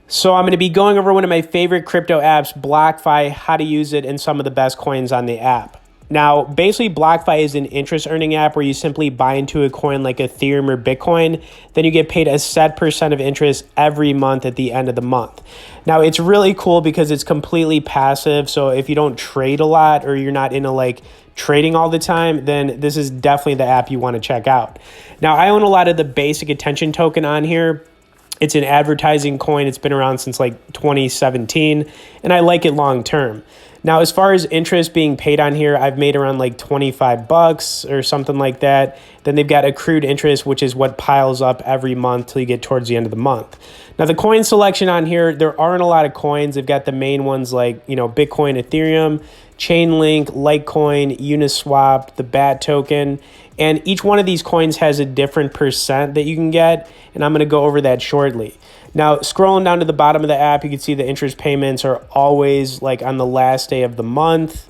So I'm going to be going over one of my favorite crypto apps, Blockfi, how to use it, and some of the best coins on the app. Now, basically, Blockfi is an interest earning app where you simply buy into a coin like Ethereum or Bitcoin. Then you get paid a set percent of interest every month at the end of the month. Now, it's really cool because it's completely passive. So if you don't trade a lot or you're not into like trading all the time, then this is definitely the app you want to check out. Now, I own a lot of the basic attention token on here. It's an advertising coin. It's been around since like 2017, and I like it long term. Now, as far as interest being paid on here, I've made around like 25 bucks or something like that. Then they've got accrued interest, which is what piles up every month till you get towards the end of the month. Now, the coin selection on here, there aren't a lot of coins. They've got the main ones like, Bitcoin, Ethereum, Chainlink, Litecoin, Uniswap, the BAT token. And each one of these coins has a different percent that you can get, and I'm going to go over that shortly. Now, scrolling down to the bottom of the app, you can see the interest payments are always like on the last day of the month.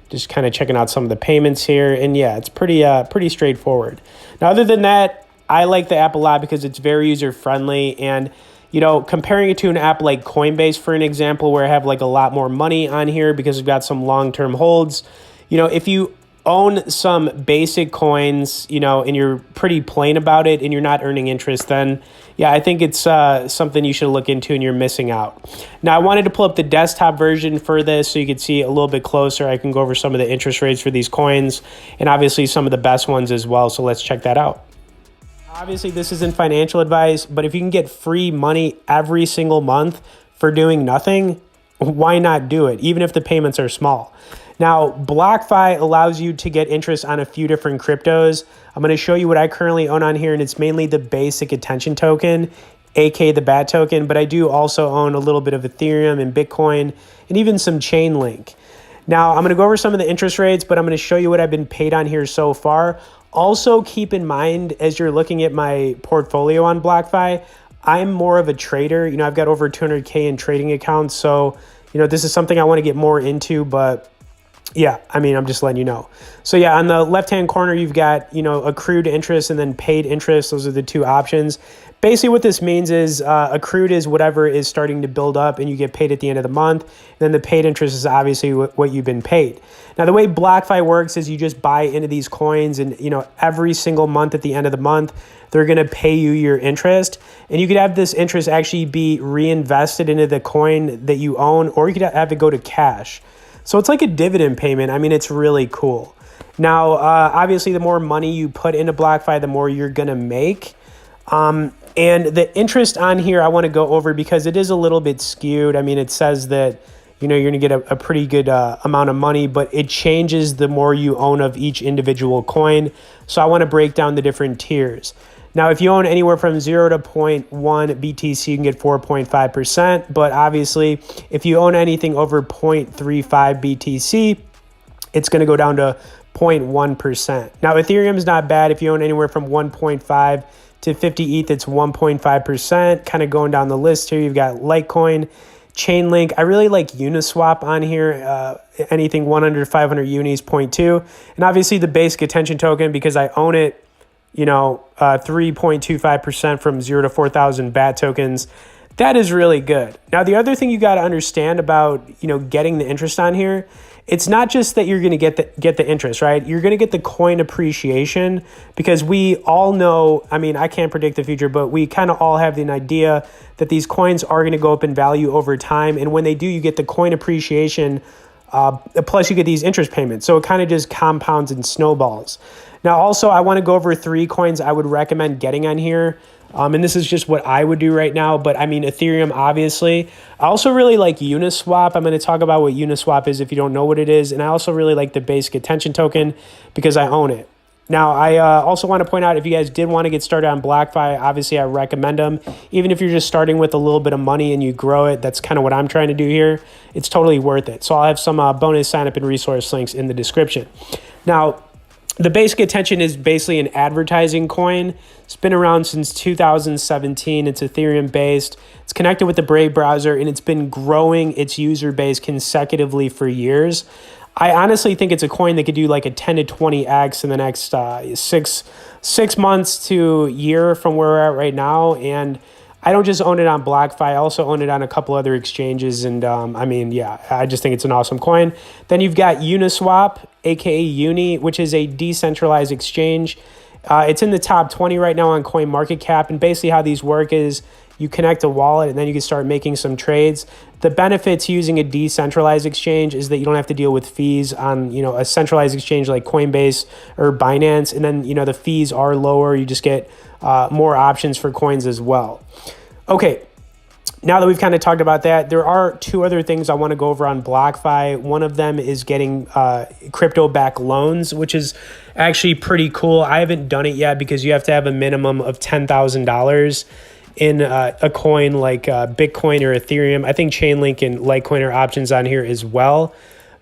Just kind of checking out some of the payments here, and yeah, it's pretty straightforward. Now, other than that, I like the app a lot because it's very user-friendly, and comparing it to an app like Coinbase, for an example, where I have like a lot more money on here because we've got some long-term holds. If you own some basic coins, and you're pretty plain about it and you're not earning interest, then yeah, I think it's something you should look into and you're missing out. Now, I wanted to pull up the desktop version for this so you could see a little bit closer. I can go over some of the interest rates for these coins and obviously some of the best ones as well. So let's check that out. Obviously, this isn't financial advice, but if you can get free money every single month for doing nothing, why not do it, even if the payments are small? Now, Blockfi allows you to get interest on a few different cryptos. I'm going to show you what I currently own on here, and it's mainly the basic attention token, aka the BAT token, but I do also own a little bit of Ethereum and Bitcoin and even some Chainlink. Now, I'm going to go over some of the interest rates, but I'm going to show you what I've been paid on here so far. Also, keep in mind, as you're looking at my portfolio on Blockfi, I'm more of a trader. I've got over 200K in trading accounts, so this is something I want to get more into, but yeah, I'm just letting you know. So yeah, on the left-hand corner, you've got, accrued interest and then paid interest. Those are the two options. Basically, what this means is accrued is whatever is starting to build up and you get paid at the end of the month. And then the paid interest is obviously what you've been paid. Now, the way Blockfi works is you just buy into these coins and, every single month at the end of the month, they're going to pay you your interest. And you could have this interest actually be reinvested into the coin that you own, or you could have it go to cash. So it's like a dividend payment. It's really cool. Now, obviously, the more money you put into Blockfi, the more you're going to make. And the interest on here, I want to go over because it is a little bit skewed. It says that, you're going to get a pretty good amount of money, but it changes the more you own of each individual coin. So I want to break down the different tiers. Now, if you own anywhere from 0 to 0.1 BTC, you can get 4.5%. But obviously, if you own anything over 0.35 BTC, it's going to go down to 0.1%. Now, Ethereum is not bad. If you own anywhere from 1.5 to 50 ETH, it's 1.5%. Kind of going down the list here, you've got Litecoin, Chainlink. I really like Uniswap on here. Anything 100 to 500 unis, 0.2. And obviously, the basic attention token, because I own it, 3.25% from 0 to 4,000 BAT tokens. That is really good. Now, the other thing you got to understand about, getting the interest on here, it's not just that you're going to get the interest, right? You're going to get the coin appreciation because we all know, I can't predict the future, but we kind of all have an idea that these coins are going to go up in value over time. And when they do, you get the coin appreciation, plus you get these interest payments. So it kind of just compounds and snowballs. Now, also, I want to go over 3 coins I would recommend getting on here. And this is just what I would do right now. But Ethereum, obviously. I also really like Uniswap. I'm going to talk about what Uniswap is if you don't know what it is. And I also really like the basic attention token because I own it. Now, I also want to point out, if you guys did want to get started on Blockfi, obviously I recommend them. Even if you're just starting with a little bit of money and you grow it, that's kind of what I'm trying to do here. It's totally worth it. So I'll have some bonus sign up and resource links in the description. Now, the basic attention is basically an advertising coin. It's been around since 2017. It's Ethereum based. It's connected with the Brave browser, and it's been growing its user base consecutively for years. I honestly think it's a coin that could do like a 10 to 20x in the next six months to a year from where we're at right now. And I don't just own it on Blockfi. I also own it on a couple other exchanges. And I mean, yeah, I just think it's an awesome coin. Then you've got Uniswap, aka Uni, which is a decentralized exchange. It's in the top 20 right now on CoinMarketCap. And basically how these work is you connect a wallet and then you can start making some trades. The benefits using a decentralized exchange is that you don't have to deal with fees on, a centralized exchange like Coinbase or Binance. And then, the fees are lower. You just get more options for coins as well. Okay. Now that we've kind of talked about that, there are two other things I want to go over on BlockFi. One of them is getting crypto-backed loans, which is actually pretty cool. I haven't done it yet because you have to have a minimum of $10,000 in a coin like Bitcoin or Ethereum. I think Chainlink and Litecoin are options on here as well.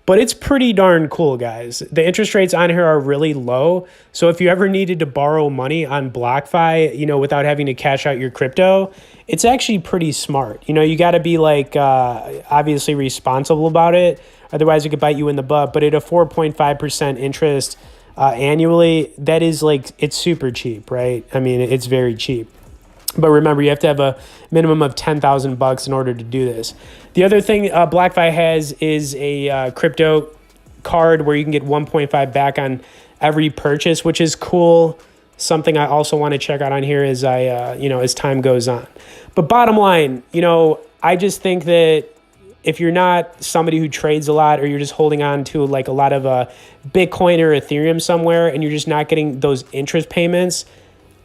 But it's pretty darn cool, guys. The interest rates on here are really low. So if you ever needed to borrow money on BlockFi, without having to cash out your crypto, it's actually pretty smart. You got to be obviously responsible about it. Otherwise, it could bite you in the butt. But at a 4.5% interest annually, that is it's super cheap, right? I mean, it's very cheap. But remember, you have to have a minimum of $10,000 in order to do this. The other thing BlockFi has is a crypto card where you can get 1.5 back on every purchase, which is cool. Something I also want to check out on here as as time goes on. But bottom line, I just think that if you're not somebody who trades a lot or you're just holding on to a lot of Bitcoin or Ethereum somewhere and you're just not getting those interest payments,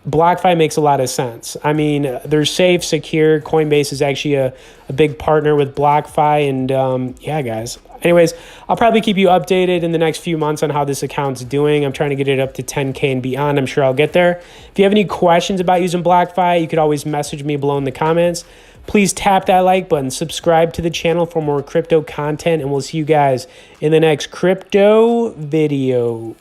BlockFi makes a lot of sense. I mean, they're safe, secure. Coinbase is actually a big partner with BlockFi. And yeah, guys. Anyways, I'll probably keep you updated in the next few months on how this account's doing. I'm trying to get it up to 10K and beyond. I'm sure I'll get there. If you have any questions about using BlockFi, you could always message me below in the comments. Please tap that like button, subscribe to the channel for more crypto content, and we'll see you guys in the next crypto video.